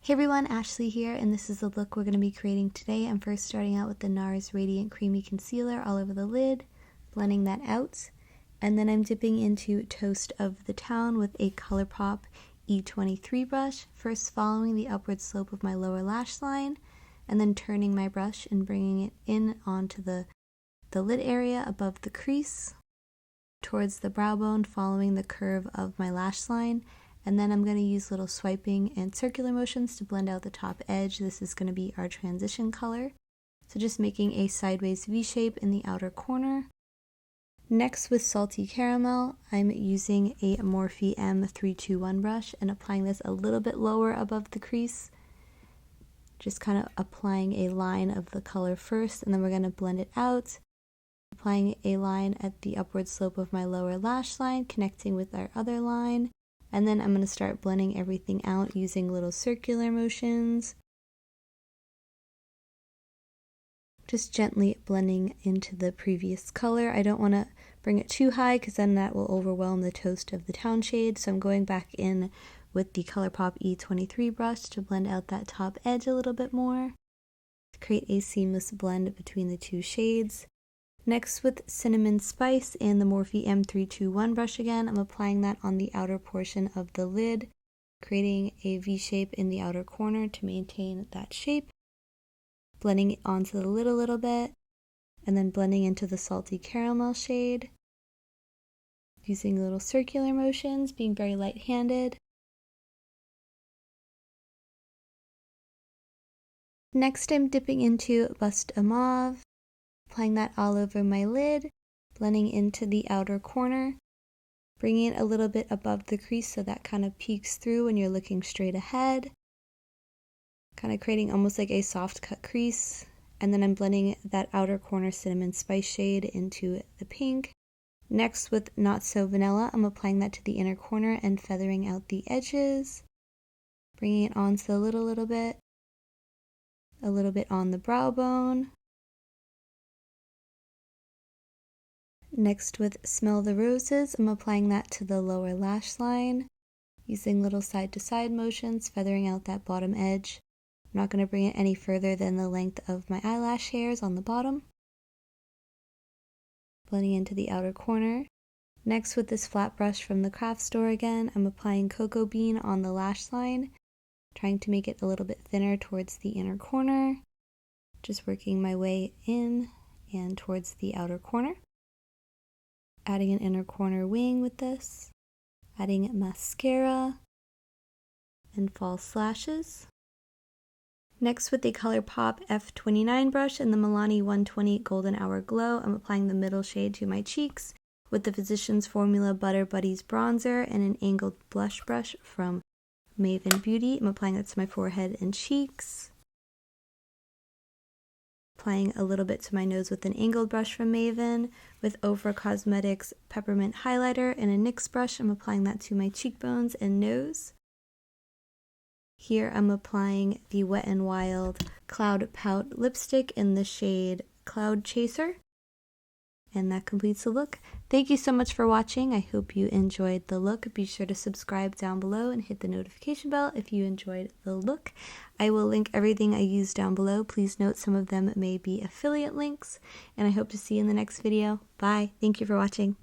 Hey everyone, Ashley here, and this is the look we're going to be creating today. I'm first starting out with the NARS Radiant Creamy Concealer all over the lid, blending that out, and then I'm dipping into Toast of the Town with a Colourpop E23 brush, first following the upward slope of my lower lash line, and then turning my brush and bringing it in onto the lid area above the crease, towards the brow bone, following the curve of my lash line. And then I'm going to use little swiping and circular motions to blend out the top edge. This is going to be our transition color. So just making a sideways V shape in the outer corner. Next, with Salty Caramel, I'm using a Morphe M321 brush and applying this a little bit lower above the crease. Just kind of applying a line of the color first, and then we're going to blend it out. Applying a line at the upward slope of my lower lash line, connecting with our other line. And then I'm going to start blending everything out using little circular motions. Just gently blending into the previous color. I don't want to bring it too high because then that will overwhelm the Toast of the Town shade. So I'm going back in with the Colourpop E23 brush to blend out that top edge a little bit more, to create a seamless blend between the two shades. Next, with Cinnamon Spice and the Morphe M321 brush again, I'm applying that on the outer portion of the lid, creating a V shape in the outer corner to maintain that shape. Blending it onto the lid a little bit, and then blending into the Salty Caramel shade. Using little circular motions, being very light-handed. Next, I'm dipping into Bust a Mauve. Applying that all over my lid, blending into the outer corner, bringing it a little bit above the crease so that kind of peeks through when you're looking straight ahead, kind of creating almost like a soft cut crease. And then I'm blending that outer corner Cinnamon Spice shade into the pink. Next, with Not So Vanilla, I'm applying that to the inner corner and feathering out the edges, bringing it onto the lid a little bit on the brow bone. Next, with Smell the Roses, I'm applying that to the lower lash line, using little side-to-side motions, feathering out that bottom edge. I'm not going to bring it any further than the length of my eyelash hairs on the bottom. Blending into the outer corner. Next, with this flat brush from the craft store again, I'm applying Cocoa Bean on the lash line, trying to make it a little bit thinner towards the inner corner. Just working my way in and towards the outer corner. Adding an inner corner wing with this, adding mascara and false lashes. Next, with the Colourpop F29 brush and the Milani 120 Golden Hour Glow, I'm applying the middle shade to my cheeks with the Physicians Formula Butter Buddies bronzer and an angled blush brush from Maven Beauty. I'm applying that to my forehead and cheeks. Applying a little bit to my nose with an angled brush from Maven. With Ofra Cosmetics Peppermint Highlighter and a NYX brush, I'm applying that to my cheekbones and nose. Here I'm applying the Wet n Wild Cloud Pout lipstick in the shade Cloud Chaser. And that completes the look. Thank you so much for watching. I hope you enjoyed the look. Be sure to subscribe down below and hit the notification bell if you enjoyed the look. I will link everything I use down below. Please note some of them may be affiliate links. And I hope to see you in the next video. Bye. Thank you for watching.